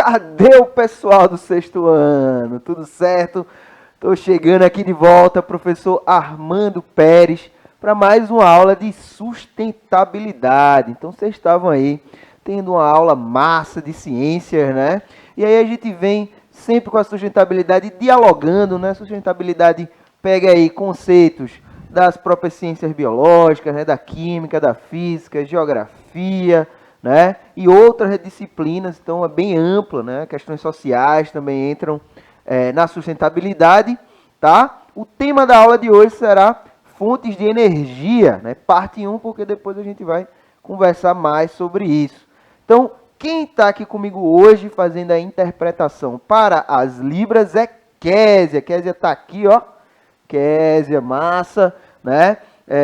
Cadê o pessoal do sexto ano? Tudo certo? Estou chegando aqui de volta, professor Armando Pérez, para mais uma aula de sustentabilidade. Então, vocês estavam aí tendo uma aula massa de ciências, né? E aí a gente vem sempre com a sustentabilidade dialogando, né? Sustentabilidade pega aí conceitos das próprias ciências biológicas, né? Da química, da física, geografia, né? E outras disciplinas, então é bem ampla, né? Questões sociais também entram na sustentabilidade, tá? O tema da aula de hoje será fontes de energia, né? Parte 1, porque depois a gente vai conversar mais sobre isso. Então, quem está aqui comigo hoje fazendo a interpretação para as libras é Késia. Késia está aqui, ó. Késia, massa, né?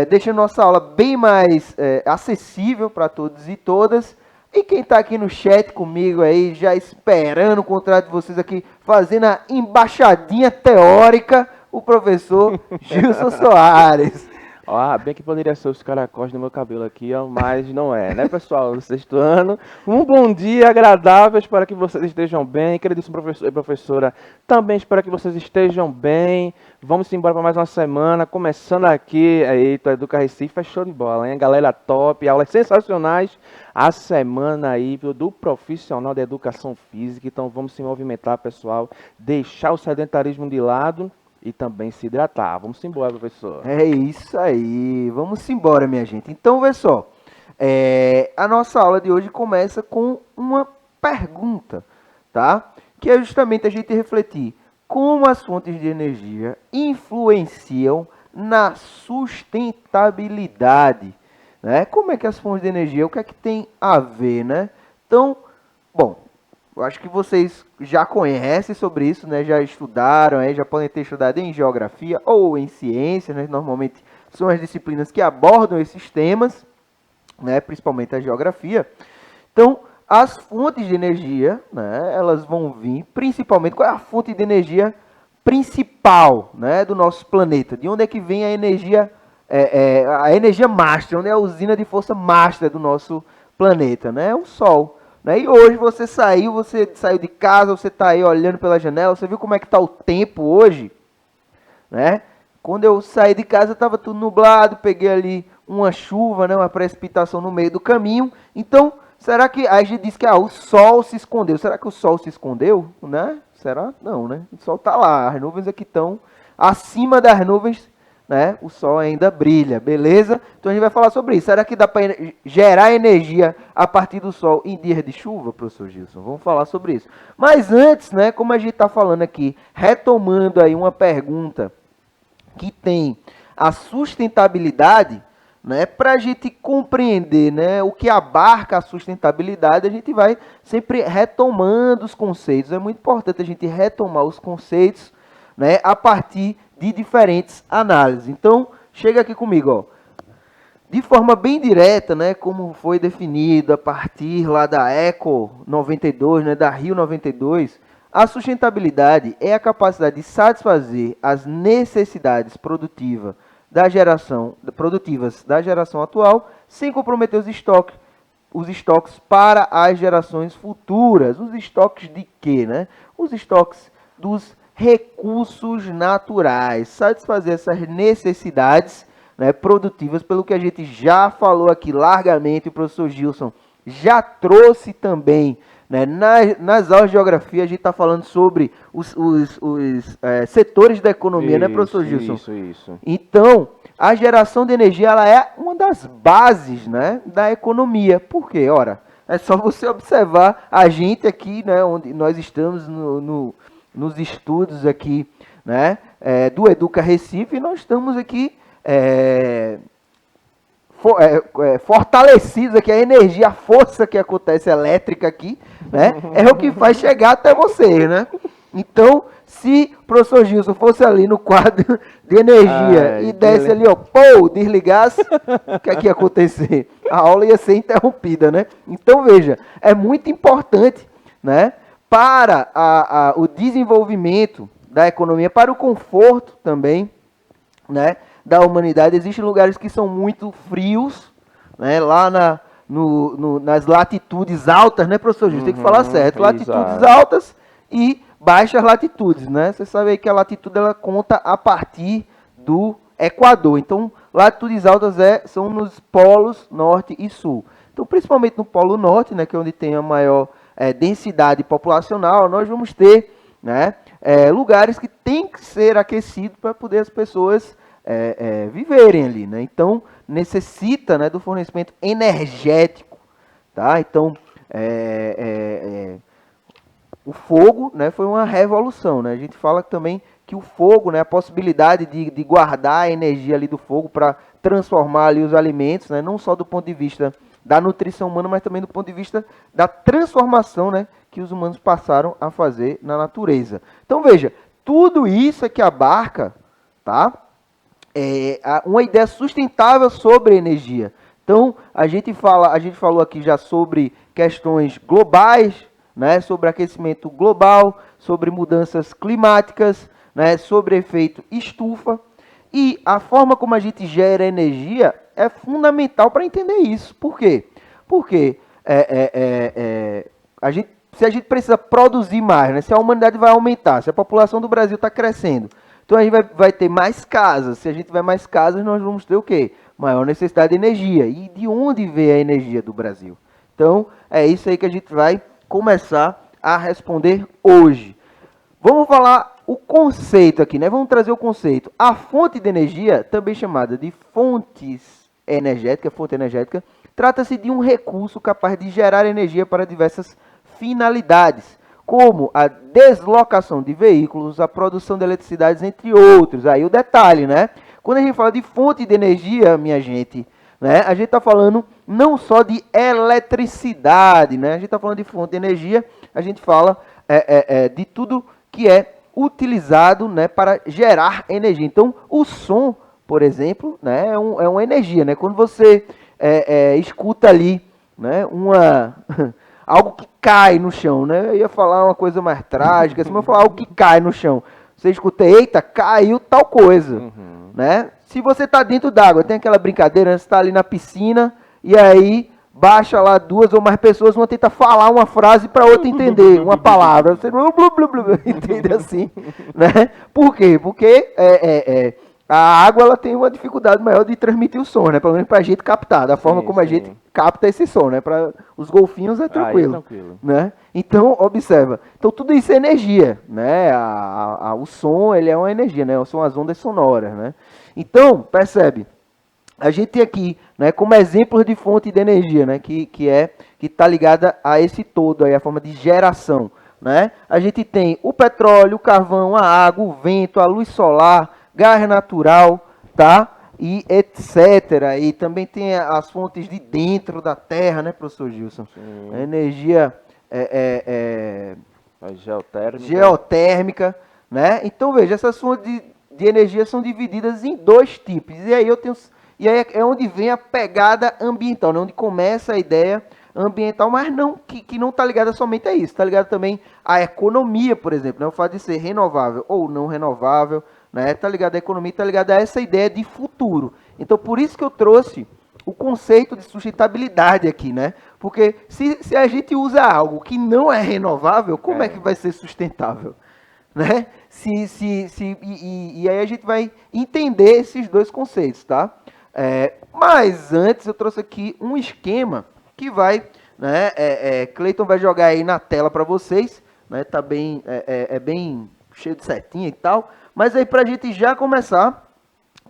Deixa a nossa aula bem mais acessível para todos e todas. E quem está aqui no chat comigo aí, já esperando o contrato de vocês aqui, fazendo a embaixadinha teórica, o professor Gilson Soares. Ó, bem que poderia ser os caracóis no meu cabelo aqui, ó, mas não é, né, pessoal? No sexto ano. Um bom dia agradável, espero que vocês estejam bem. Queridíssimo professor e professora, também espero que vocês estejam bem. Vamos embora para mais uma semana, começando aqui, eita, Educa Recife, é show de bola, hein? Galera top, aulas sensacionais. A semana aí do profissional da educação física, então vamos se movimentar, pessoal, deixar o sedentarismo de lado e também se hidratar. Vamos embora, professor. É isso aí. Vamos embora, minha gente. Então, vê só. A nossa aula de hoje começa com uma pergunta, tá? Que é justamente a gente refletir como as fontes de energia influenciam na sustentabilidade, né? Como é que as fontes de energia, o que é que tem a ver, né? Então, bom, eu acho que vocês já conhecem sobre isso, né? Já estudaram, já podem ter estudado em geografia ou em ciência, né? Normalmente são as disciplinas que abordam esses temas, né? Principalmente a geografia. Então, as fontes de energia, né? Elas vão vir principalmente... Qual é a fonte de energia principal, né? Do nosso planeta? De onde é que vem a energia master? Onde é a usina de força master do nosso planeta, né? É o Sol. E hoje você saiu de casa, você está aí olhando pela janela, você viu como é que está o tempo hoje? Né? Quando eu saí de casa estava tudo nublado, peguei ali uma chuva, né, uma precipitação no meio do caminho. Então, será que... A gente diz que o sol se escondeu. Será que o sol se escondeu? Né? Será? Não, né? O sol está lá, as nuvens aqui estão acima das nuvens, né? O sol ainda brilha, beleza? Então a gente vai falar sobre isso. Será que dá para gerar energia a partir do sol em dias de chuva, professor Gilson? Vamos falar sobre isso. Mas antes, né, como a gente está falando aqui, retomando aí uma pergunta que tem a sustentabilidade, né, para a gente compreender, né, o que abarca a sustentabilidade, a gente vai sempre retomando os conceitos. É muito importante a gente retomar os conceitos, né, a partir de diferentes análises. Então, chega aqui comigo, ó. De forma bem direta, né, como foi definido a partir lá da ECO 92, né, da Rio 92, a sustentabilidade é a capacidade de satisfazer as necessidades produtivas da geração atual, sem comprometer os estoques para as gerações futuras. Os estoques de quê, né? Os estoques dos recursos naturais, satisfazer essas necessidades, né, produtivas, pelo que a gente já falou aqui largamente, o professor Gilson já trouxe também, né, nas aulas de geografia, a gente está falando sobre os setores da economia, né, professor Gilson? Isso. Então, a geração de energia ela é uma das bases, né, da economia. Por quê? Ora, é só você observar a gente aqui, né, onde nós estamos nos estudos aqui, né, do Educa Recife, nós estamos aqui fortalecidos aqui, a energia, a força que acontece elétrica aqui, né, é o que faz chegar até vocês, né? Então, se o professor Gilson fosse ali no quadro de energia e desse ali, ó, desligasse, o que é que ia acontecer? A aula ia ser interrompida, né? Então, veja, é muito importante, né, para o desenvolvimento da economia, para o conforto também, né, da humanidade. Existem lugares que são muito frios, né, lá nas latitudes altas, né, professor Gil? Tem que falar certo. Latitudes exato. altas e baixas latitudes, né? Você sabe aí que a latitude ela conta a partir do Equador. Então, latitudes altas são nos polos norte e sul. Então, principalmente no polo norte, né, que é onde tem a maior densidade populacional, nós vamos ter, né, lugares que tem que ser aquecidos para poder as pessoas viverem ali, né? Então, necessita, né, do fornecimento energético, tá? Então, o fogo, né, foi uma revolução, né? A gente fala também que o fogo, né, a possibilidade de guardar a energia ali do fogo para transformar ali os alimentos, né, não só do ponto de vista da nutrição humana, mas também do ponto de vista da transformação, né, que os humanos passaram a fazer na natureza. Então veja, tudo isso é que abarca, tá, uma ideia sustentável sobre energia. Então a gente falou aqui já sobre questões globais, né, sobre aquecimento global, sobre mudanças climáticas, né, sobre efeito estufa, e a forma como a gente gera energia é fundamental para entender isso. Por quê? Porque se a gente precisa produzir mais, né, se a humanidade vai aumentar, se a população do Brasil está crescendo, então a gente vai ter mais casas. Se a gente tiver mais casas, nós vamos ter o quê? Maior necessidade de energia. E de onde vem a energia do Brasil? Então, é isso aí que a gente vai começar a responder hoje. Vamos falar o conceito aqui, né? Vamos trazer o conceito. A fonte de energia, também chamada de fonte energética, trata-se de um recurso capaz de gerar energia para diversas finalidades, como a deslocação de veículos, a produção de eletricidade, entre outros. Aí o detalhe, né? Quando a gente fala de fonte de energia, minha gente, né, a gente está falando não só de eletricidade, né? A gente está falando de fonte de energia, a gente fala de tudo que é utilizado, né, para gerar energia. Então, o som, por exemplo, né, é uma energia, né? Quando você escuta ali, né, algo que cai no chão, né? Eu ia falar uma coisa mais trágica, assim, mas eu falar algo que cai no chão. Você escuta, eita, caiu tal coisa, né? Se você está dentro d'água, tem aquela brincadeira, né? Você está ali na piscina e aí baixa lá 2 ou mais pessoas, uma tenta falar uma frase para outra entender uma palavra. Você entende assim, né? Por quê? Porque a água ela tem uma dificuldade maior de transmitir o som, né? Pelo menos para a gente captar, da forma como a gente capta esse som, né? Para os golfinhos é tranquilo, né? Então, observa. Então, tudo isso é energia, né? O som, ele é uma energia, né? São as ondas sonoras, né? Então, percebe? A gente tem aqui, né, como exemplos de fonte de energia, né, que está ligada a esse todo, aí, a forma de geração, né? A gente tem o petróleo, o carvão, a água, o vento, a luz solar, gás natural, tá? E etc. E também tem as fontes de dentro da Terra, né, professor Gilson? A energia geotérmica, né? Então veja, essas fontes de energia são divididas em 2 tipos. E aí é onde vem a pegada ambiental, né? Onde começa a ideia ambiental, mas não que não está ligada somente a isso, está ligada também à economia, por exemplo, né? O fato de ser renovável ou não renovável, né? Está ligado à economia, está ligado a essa ideia de futuro. Então, por isso que eu trouxe o conceito de sustentabilidade aqui, né? Porque se a gente usa algo que não é renovável, como é que vai ser sustentável? Né? E aí a gente vai entender esses 2 conceitos, tá? Mas antes eu trouxe aqui um esquema que vai, né? Cleiton vai jogar aí na tela para vocês, né? Tá bem, bem cheio de setinha e tal. Mas aí para a gente já começar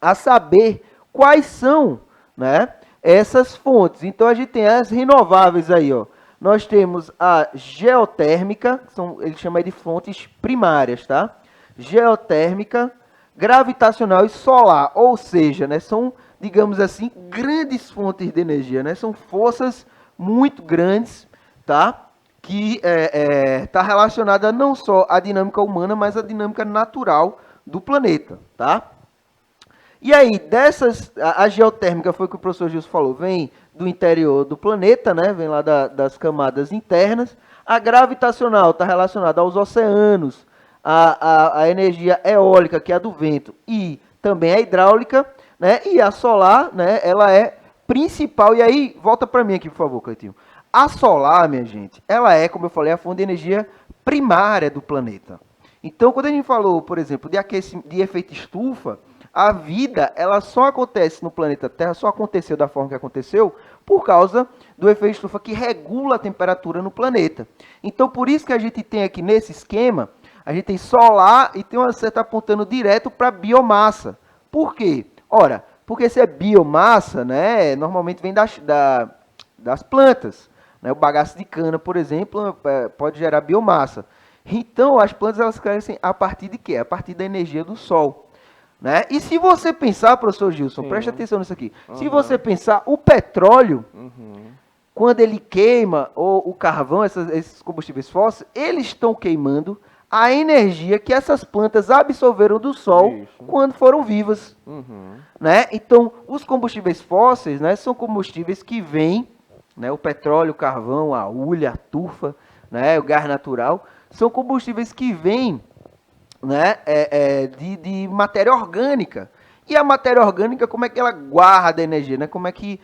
a saber quais são, né, essas fontes. Então a gente tem as renováveis aí, ó. Nós temos a geotérmica, ele chama de fontes primárias, tá? Geotérmica, gravitacional e solar, ou seja, né, são, digamos assim, grandes fontes de energia, né? São forças muito grandes, tá? Que está relacionada não só à dinâmica humana, mas à dinâmica natural do planeta, tá? E aí, a geotérmica foi o que o professor Gilson falou, vem do interior do planeta, né? Vem lá das camadas internas. A gravitacional está relacionada aos oceanos, a energia eólica, que é a do vento, e também a hidráulica, né? E a solar, né? Ela é principal, e aí, volta para mim aqui, por favor, Cleitinho. A solar, minha gente, ela é, como eu falei, a fonte de energia primária do planeta. Então, quando a gente falou, por exemplo, de efeito estufa, a vida, ela só acontece no planeta Terra, só aconteceu da forma que aconteceu, por causa do efeito estufa que regula a temperatura no planeta. Então, por isso que a gente tem aqui nesse esquema, a gente tem solar e tem uma seta apontando direto para biomassa. Por quê? Ora, porque se é biomassa, né, normalmente vem das plantas. Né? O bagaço de cana, por exemplo, pode gerar biomassa. Então, as plantas elas crescem a partir de quê? A partir da energia do sol. Né? E se você pensar, professor Gilson, preste atenção nisso aqui. Se você pensar, o petróleo, quando ele queima, ou o carvão, esses combustíveis fósseis, eles estão queimando a energia que essas plantas absorveram do sol quando foram vivas. Né? Então, os combustíveis fósseis, né, são combustíveis que vêm, né, o petróleo, o carvão, a hulha, a tufa, né, o gás natural, são combustíveis que vêm, né, de matéria orgânica. E a matéria orgânica, como é que ela guarda energia? Né? Como é que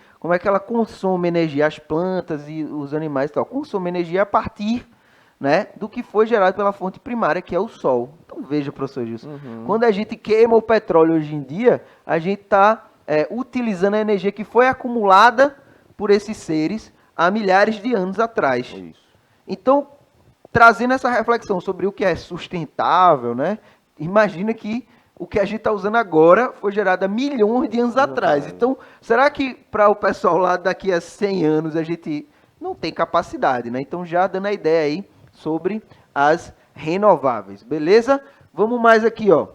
ela consome energia? As plantas e os animais e tal, consomem energia a partir, né, do que foi gerado pela fonte primária, que é o sol. Então veja, professor Gilson, quando a gente queima o petróleo hoje em dia, a gente está utilizando a energia que foi acumulada por esses seres há milhares de anos atrás. Então, trazendo essa reflexão sobre o que é sustentável, né? Imagina que o que a gente está usando agora foi gerado há milhões de anos atrás. Então, será que para o pessoal lá daqui a 100 anos a gente não tem capacidade, né? Então, já dando a ideia aí sobre as renováveis, beleza? Vamos mais aqui, ó.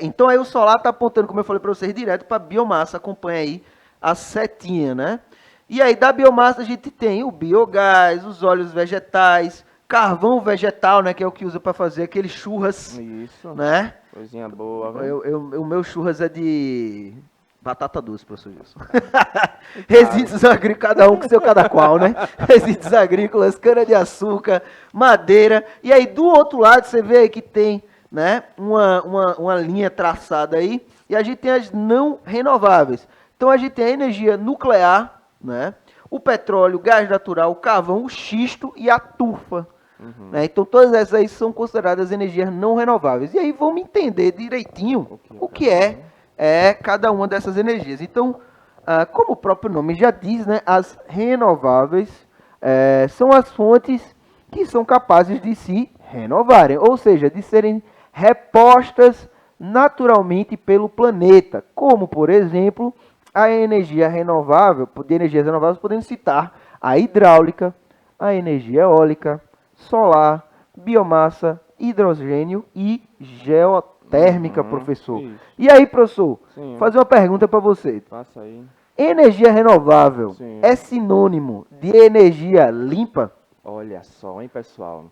Então, aí o solar está apontando, como eu falei para vocês, direto para a biomassa. Acompanha aí a setinha, né? E aí, da biomassa, a gente tem o biogás, os óleos vegetais, carvão vegetal, né? Que é o que usa para fazer aqueles churras. Isso. Né? Coisinha boa. O meu churras é de batata doce, professor Gilson. Resíduos agrícolas, cada um com seu cada qual, né? Resíduos agrícolas, cana-de-açúcar, madeira. E aí, do outro lado, você vê aí que tem, né, uma linha traçada aí. E a gente tem as não renováveis. Então, a gente tem a energia nuclear, né? O petróleo, o gás natural, o carvão, o xisto e a tufa. Né? Então, todas essas aí são consideradas energias não renováveis. E aí, vamos entender direitinho o que é cada uma dessas energias. Então, como o próprio nome já diz, né, as renováveis são as fontes que são capazes de se renovarem, ou seja, de serem repostas naturalmente pelo planeta, como, por exemplo, a energia renovável, de energias renováveis, podemos citar a hidráulica, a energia eólica, solar, biomassa, hidrogênio e geotérmica, professor. Isso. E aí, professor, fazer uma pergunta para você. Passa aí. Energia renovável é sinônimo de energia limpa? Olha só, hein, pessoal.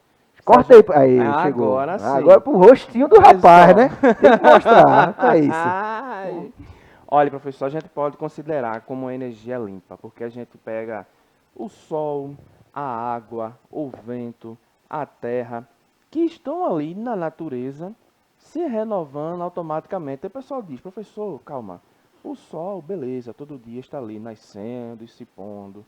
Corta aí. Aí, chegou. Agora sim. Agora pro rostinho do rapaz, né? Tem que mostrar. É isso. Olha, professor, a gente pode considerar como energia limpa, porque a gente pega o sol, a água, o vento, a terra, que estão ali na natureza, se renovando automaticamente. Aí o pessoal diz, professor, calma, o sol, beleza, todo dia está ali nascendo e se pondo.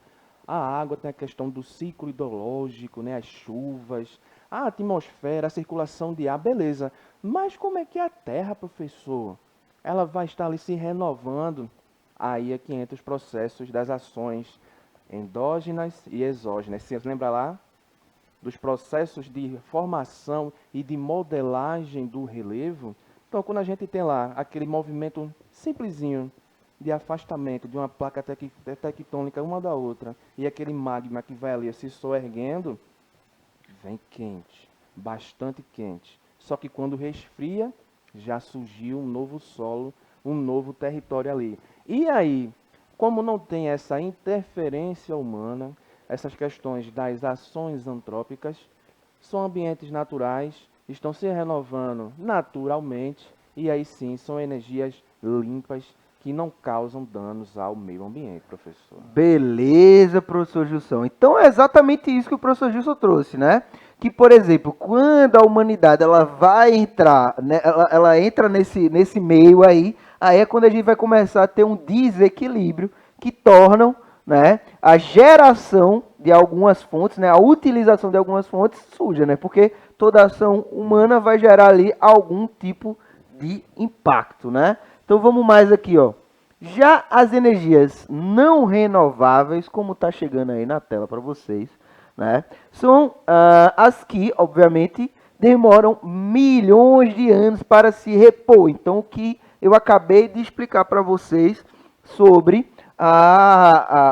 A água tem a questão do ciclo hidrológico, né, as chuvas, a atmosfera, a circulação de ar, beleza. Mas como é que a terra, professor? Ela vai estar ali se renovando. Aí é que entra os processos das ações endógenas e exógenas. Você lembra lá dos processos de formação e de modelagem do relevo? Então, quando a gente tem lá aquele movimento simplesinho de afastamento de uma placa tectônica uma da outra e aquele magma que vai ali se soerguendo, vem quente, bastante quente. Só que quando resfria, já surgiu um novo solo, um novo território ali. E aí, como não tem essa interferência humana, essas questões das ações antrópicas, são ambientes naturais, estão se renovando naturalmente, e aí sim são energias limpas que não causam danos ao meio ambiente, professor. Beleza, professor Gilson. Então é exatamente isso que o professor Gilson trouxe, né? Que, por exemplo, quando a humanidade ela vai entrar, né, ela entra nesse meio aí é quando a gente vai começar a ter um desequilíbrio que tornam, né, a geração de algumas fontes, né, a utilização de algumas fontes suja, né, porque toda ação humana vai gerar ali algum tipo de impacto, né. Então vamos mais aqui, ó. Já as energias não renováveis, como está chegando aí na tela para vocês, né, são as que, obviamente, demoram milhões de anos para se repor. Então, o que eu acabei de explicar para vocês sobre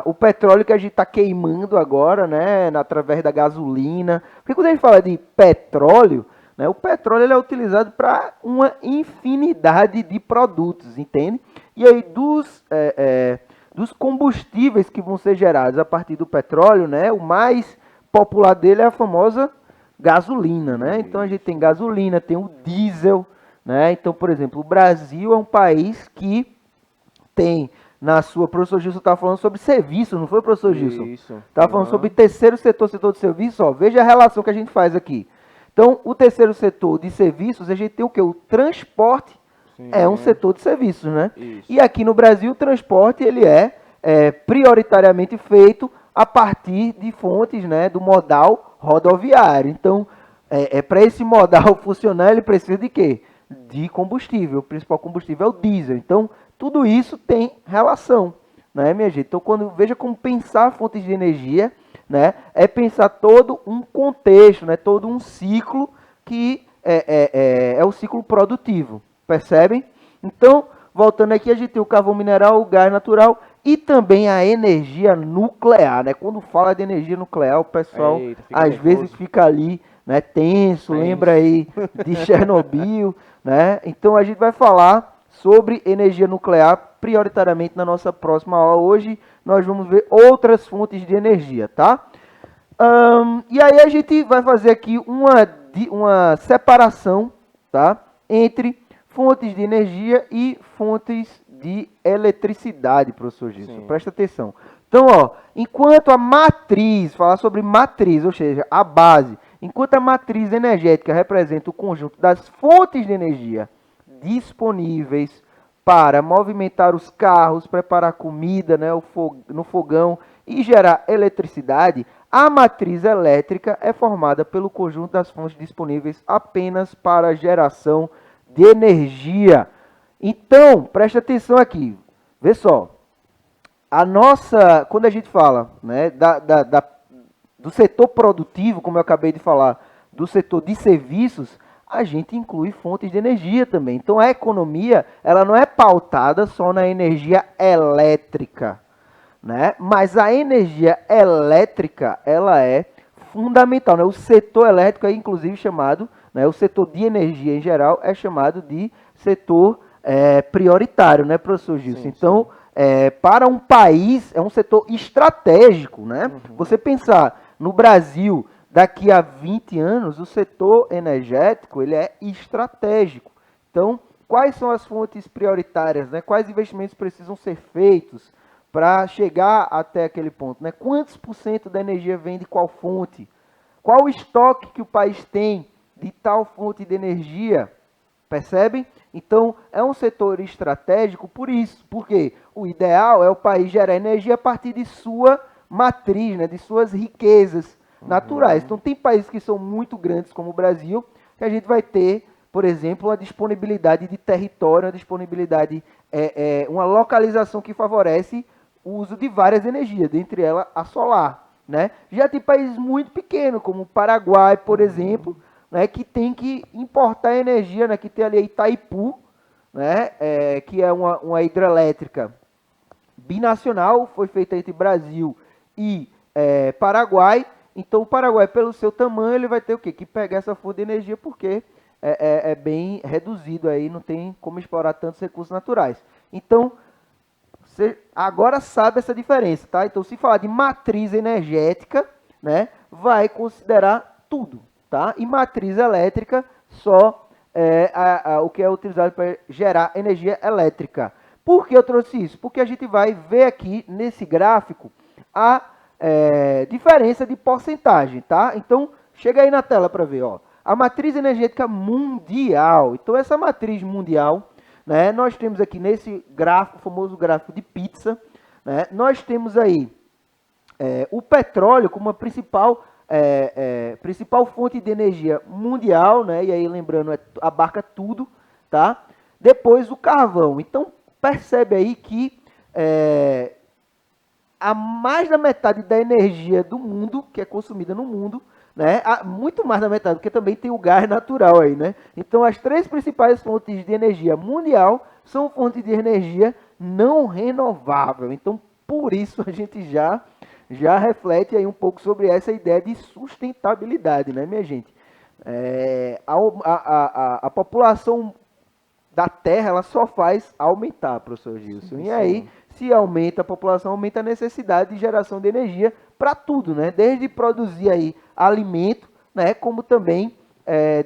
o petróleo que a gente está queimando agora, né, através da gasolina. Porque quando a gente fala de petróleo, né, o petróleo ele é utilizado para uma infinidade de produtos, entende? E aí dos combustíveis que vão ser gerados a partir do petróleo, né, o mais popular dele é a famosa gasolina, né? Então a gente tem gasolina, tem o diesel, né? Então, por exemplo, o Brasil é um país que tem na sua... Professor Gilson estava falando sobre serviço, não foi, professor Gilson? Isso. Estava falando sobre terceiro setor, setor de serviço, ó. Veja a relação que a gente faz aqui. Então, o terceiro setor de serviços, a gente tem o quê? O transporte é um setor de serviços, né? Isso. E aqui no Brasil, o transporte, ele é prioritariamente feito a partir de fontes, né, do modal rodoviário. Então, para esse modal funcionar, ele precisa de quê? De combustível. O principal combustível é o diesel. Então, tudo isso tem relação, né, minha gente? Então, veja como pensar fontes de energia, né, é pensar todo um contexto, né, todo um ciclo que é o ciclo produtivo, percebem? Então, voltando aqui, a gente tem o carvão mineral, o gás natural e também a energia nuclear, né? Quando fala de energia nuclear, o pessoal às vezes fica ali, né, tenso, lembra aí de Chernobyl, né? Então a gente vai falar sobre energia nuclear prioritariamente na nossa próxima aula. Hoje nós vamos ver outras fontes de energia, tá? E aí a gente vai fazer aqui uma separação, tá, entre fontes de energia e fontes de eletricidade, professor Gilson. Presta atenção. Então, ó, enquanto a matriz, falar sobre matriz, ou seja, a base, enquanto a matriz energética representa o conjunto das fontes de energia disponíveis para movimentar os carros, preparar comida, né, no fogão e gerar eletricidade, a matriz elétrica é formada pelo conjunto das fontes disponíveis apenas para a geração de energia. Então, preste atenção aqui. Vê só. Quando a gente fala, né, do setor produtivo, como eu acabei de falar, do setor de serviços, a gente inclui fontes de energia também. Então, a economia, ela não é pautada só na energia elétrica, né? Mas a energia elétrica, ela é fundamental, né? O setor elétrico é inclusive chamado, né, o setor de energia em geral é chamado de setor prioritário, né, professor Gilson? Sim, então, para um país, é um setor estratégico, né? Você pensar no Brasil, daqui a 20 anos, o setor energético, ele é estratégico. Então, quais são as fontes prioritárias, né? Quais investimentos precisam ser feitos para chegar até aquele ponto, né? Quantos por cento da energia vem de qual fonte? Qual o estoque que o país tem de tal fonte de energia? Percebem? Então, é um setor estratégico por isso. Porque o ideal é o país gerar energia a partir de sua matriz, né, de suas riquezas naturais. Então, tem países que são muito grandes, como o Brasil, que a gente vai ter, por exemplo, uma disponibilidade de território, uma disponibilidade, uma localização que favorece o uso de várias energias, dentre elas a solar, né? Já tem países muito pequenos, como o Paraguai, por exemplo, né, que tem que importar energia, né, que tem ali a Itaipu, né, que é uma hidrelétrica binacional, foi feita entre Brasil e Paraguai. Então o Paraguai, pelo seu tamanho, ele vai ter o quê? Que pegar essa fonte de energia, porque é bem reduzido aí, não tem como explorar tantos recursos naturais. Então, você agora sabe essa diferença, tá? Então, se falar de matriz energética, né, vai considerar tudo, tá? E matriz elétrica só o que é utilizado para gerar energia elétrica. Por que eu trouxe isso? Porque a gente vai ver aqui nesse gráfico a diferença de porcentagem, tá? Então, chega aí na tela para ver, ó. A matriz energética mundial. Então, essa matriz mundial, né, nós temos aqui nesse gráfico, o famoso gráfico de pizza, né? Nós temos aí o petróleo como a principal fonte de energia mundial, né? E aí lembrando, abarca tudo, tá? Depois o carvão. Então percebe aí que a mais da metade da energia do mundo, que é consumida no mundo, né? Muito mais da metade, porque também tem o gás natural aí, né? Então as três principais fontes de energia mundial são fontes de energia não renovável. Então por isso a gente já reflete aí um pouco sobre essa ideia de sustentabilidade, né, minha gente? A população da Terra, ela só faz aumentar, professor Gilson. E aí, se aumenta a população, aumenta a necessidade de geração de energia para tudo, né? Desde produzir aí alimento, né, como também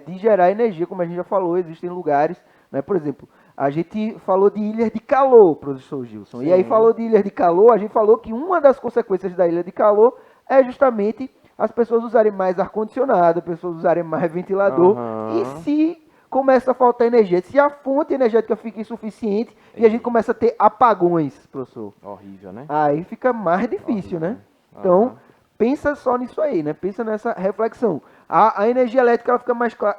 de gerar energia, como a gente já falou, existem lugares, né, por exemplo, a gente falou de ilhas de calor, professor Gilson. Sim. E aí falou de ilhas de calor, a gente falou que uma das consequências da ilha de calor é justamente as pessoas usarem mais ar-condicionado, as pessoas usarem mais ventilador. E se começa a faltar energia, se a fonte energética fica insuficiente e a gente começa a ter apagões, professor. Horrível, né? Aí fica mais difícil, né? Então, pensa só nisso aí, né? Pensa nessa reflexão. A energia elétrica ela fica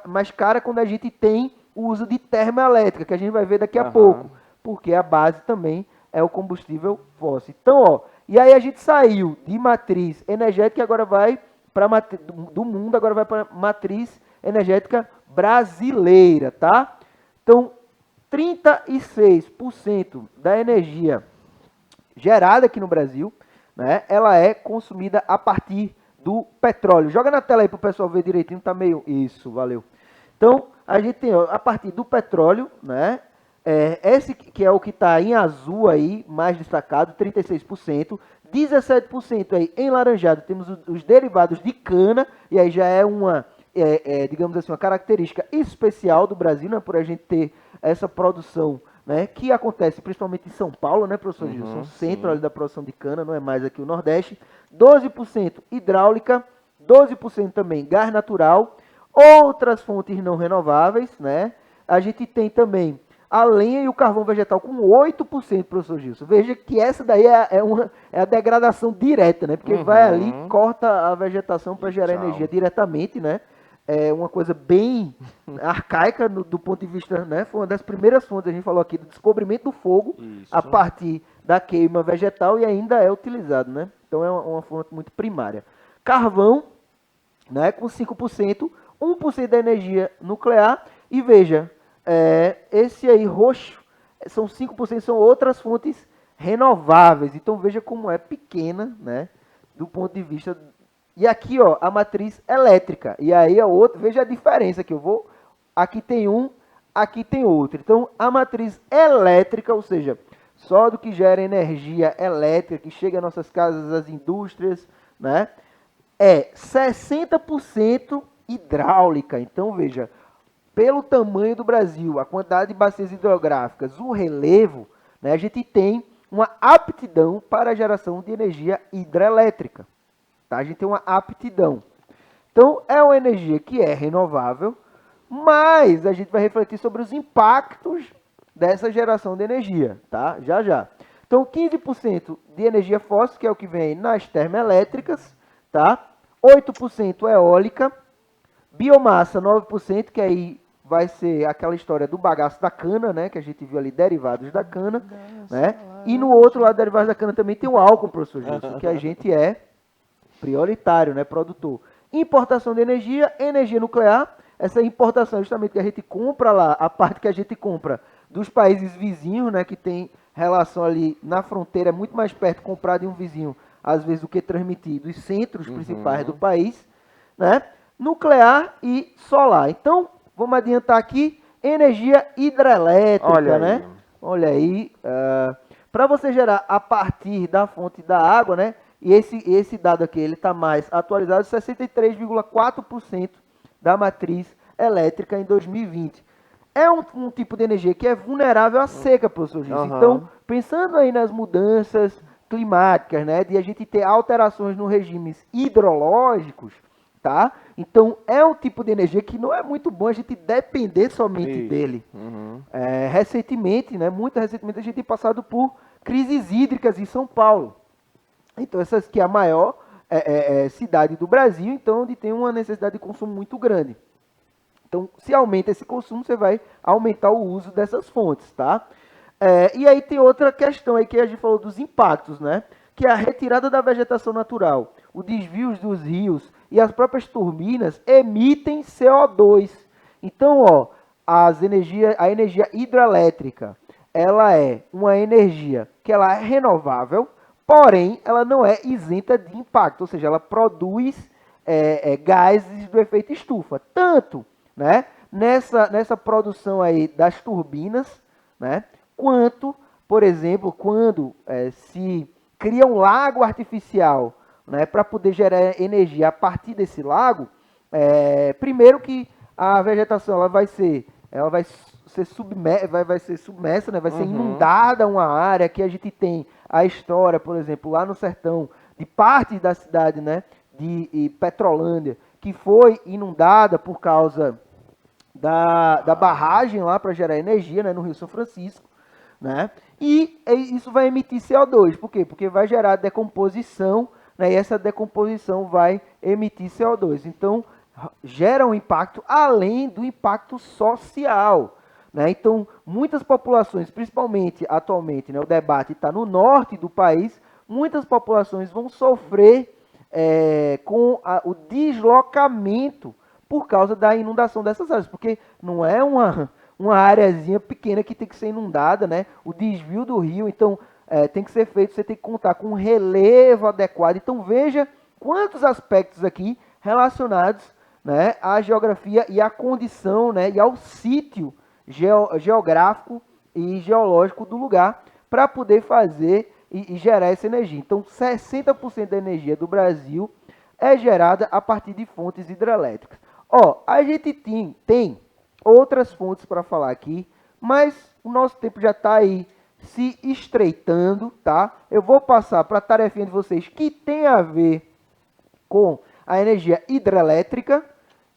mais cara quando a gente tem o uso de termoelétrica, que a gente vai ver daqui a pouco, porque a base também é o combustível fóssil. Então, ó, e aí a gente saiu de matriz energética e agora vai para do mundo, agora vai para matriz energética brasileira, tá? Então, 36% da energia gerada aqui no Brasil, né, ela é consumida a partir do petróleo. Joga na tela aí para o pessoal ver direitinho, tá meio... Isso, valeu. Então, a gente tem a partir do petróleo, né? Esse que é o que está em azul aí, mais destacado, 36%. 17% aí em laranjado temos os derivados de cana, e aí já é uma, digamos assim, uma característica especial do Brasil, né? Por a gente ter essa produção, né, que acontece principalmente em São Paulo, né, professor Gilson? Centro ali da produção de cana, não é mais aqui o Nordeste. 12% hidráulica, 12% também gás natural. Outras fontes não renováveis, né? A gente tem também a lenha e o carvão vegetal com 8%, professor Gilson. Veja que essa daí é a degradação direta, né? Porque vai ali, corta a vegetação para gerar energia diretamente, né? É uma coisa bem arcaica do ponto de vista, né? Foi uma das primeiras fontes, a gente falou aqui, do descobrimento do fogo a partir da queima vegetal e ainda é utilizado, né? Então é uma fonte muito primária. Carvão, né? Com 5%. 1% da energia nuclear, e veja, esse aí roxo, são 5%, são outras fontes renováveis, então veja como é pequena, né, do ponto de vista, e aqui, ó, a matriz elétrica, e aí a outra, veja a diferença que eu vou, aqui tem um, aqui tem outro, então a matriz elétrica, ou seja, só do que gera energia elétrica, que chega às nossas casas, às indústrias, né, é 60% hidráulica. Então, veja, pelo tamanho do Brasil, a quantidade de bacias hidrográficas, o relevo, né, a gente tem uma aptidão para a geração de energia hidrelétrica. Tá? A gente tem uma aptidão. Então, é uma energia que é renovável, mas a gente vai refletir sobre os impactos dessa geração de energia, tá? Já já. Então, 15% de energia fóssil, que é o que vem nas termoelétricas, tá? 8% eólica, biomassa 9%, que aí vai ser aquela história do bagaço da cana, né? Que a gente viu ali, derivados da cana, né? E no outro lado, derivados da cana, também tem o álcool, professor Gilson, que a gente é prioritário, né? Produtor. Importação de energia, energia nuclear. Essa importação é justamente que a gente compra lá, a parte que a gente compra dos países vizinhos, né? Que tem relação ali na fronteira, é muito mais perto comprar de um vizinho, às vezes, do que transmitir dos centros principais do país, né? Nuclear e solar. Então, vamos adiantar aqui, energia hidrelétrica, né? Olha aí, para você gerar a partir da fonte da água, né? E esse dado aqui, ele está mais atualizado, 63,4% da matriz elétrica em 2020. É um tipo de energia que é vulnerável à seca, professor Gilson. Então, pensando aí nas mudanças climáticas, né? De a gente ter alterações nos regimes hidrológicos, tá? Então, é um tipo de energia que não é muito bom a gente depender somente dele. Recentemente, né, muito recentemente, a gente tem passado por crises hídricas em São Paulo. Então, essa aqui é a maior cidade do Brasil, então onde tem uma necessidade de consumo muito grande. Então, se aumenta esse consumo, você vai aumentar o uso dessas fontes, tá? E aí tem outra questão aí que a gente falou dos impactos, né? Que é a retirada da vegetação natural, o desvio dos rios e as próprias turbinas emitem CO2. Então, ó, a energia hidrelétrica, ela é uma energia que ela é renovável, porém, ela não é isenta de impacto, ou seja, ela produz gases do efeito estufa, tanto, né, nessa produção aí das turbinas, né, quanto, por exemplo, quando se cria um lago artificial, né, para poder gerar energia a partir desse lago, primeiro que a vegetação ela vai ser submersa, né, vai ser inundada uma área que a gente tem a história, por exemplo, lá no sertão, de parte da cidade, né, de Petrolândia, que foi inundada por causa da barragem lá para gerar energia, né, no Rio São Francisco, né? E isso vai emitir CO2. Por quê? Porque vai gerar decomposição, né, e essa decomposição vai emitir CO2. Então, gera um impacto além do impacto social, né? Então, muitas populações, principalmente atualmente, né, o debate está no norte do país, muitas populações vão sofrer com o deslocamento por causa da inundação dessas áreas, porque não é uma areazinha pequena que tem que ser inundada, né? O desvio do rio, então, tem que ser feito, você tem que contar com um relevo adequado. Então, veja quantos aspectos aqui relacionados, né, à geografia e à condição, né, e ao sítio geográfico e geológico do lugar para poder fazer e gerar essa energia. Então, 60% da energia do Brasil é gerada a partir de fontes hidrelétricas. Ó, a gente tem outras fontes para falar aqui, mas o nosso tempo já está aí se estreitando, tá? Eu vou passar para a tarefinha de vocês que tem a ver com a energia hidrelétrica,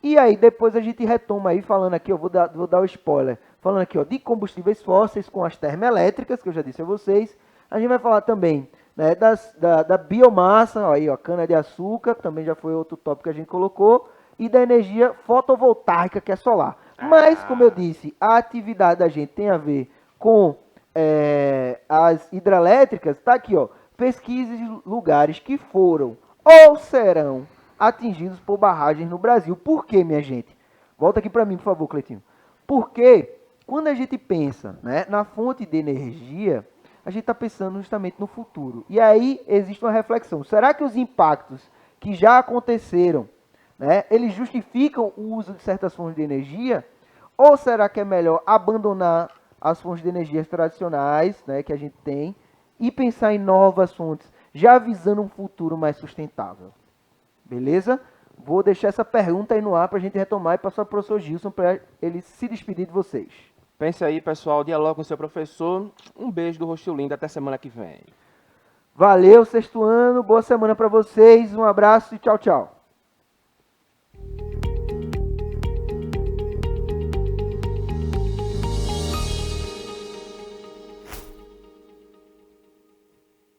e aí depois a gente retoma aí falando aqui, eu vou dar o spoiler, falando aqui, ó, de combustíveis fósseis com as termoelétricas, que eu já disse a vocês. A gente vai falar também, né, da biomassa, ó, aí, ó, cana-de-açúcar, também já foi outro tópico que a gente colocou, e da energia fotovoltaica, que é solar. Mas, como eu disse, a atividade da gente tem a ver com as hidrelétricas, tá aqui, ó, pesquisas de lugares que foram ou serão atingidos por barragens no Brasil. Por quê, minha gente? Volta aqui para mim, por favor, Cleitinho. Porque quando a gente pensa, né, na fonte de energia, a gente está pensando justamente no futuro. E aí existe uma reflexão. Será que os impactos que já aconteceram, né, eles justificam o uso de certas fontes de energia? Ou será que é melhor abandonar as fontes de energia tradicionais, né, que a gente tem e pensar em novas fontes, já visando um futuro mais sustentável? Beleza? Vou deixar essa pergunta aí no ar para a gente retomar e passar para o professor Gilson para ele se despedir de vocês. Pense aí, pessoal. Dialogue com o seu professor. Um beijo do Rosto Lindo. Até semana que vem. Valeu, sexto ano. Boa semana para vocês. Um abraço e tchau, tchau.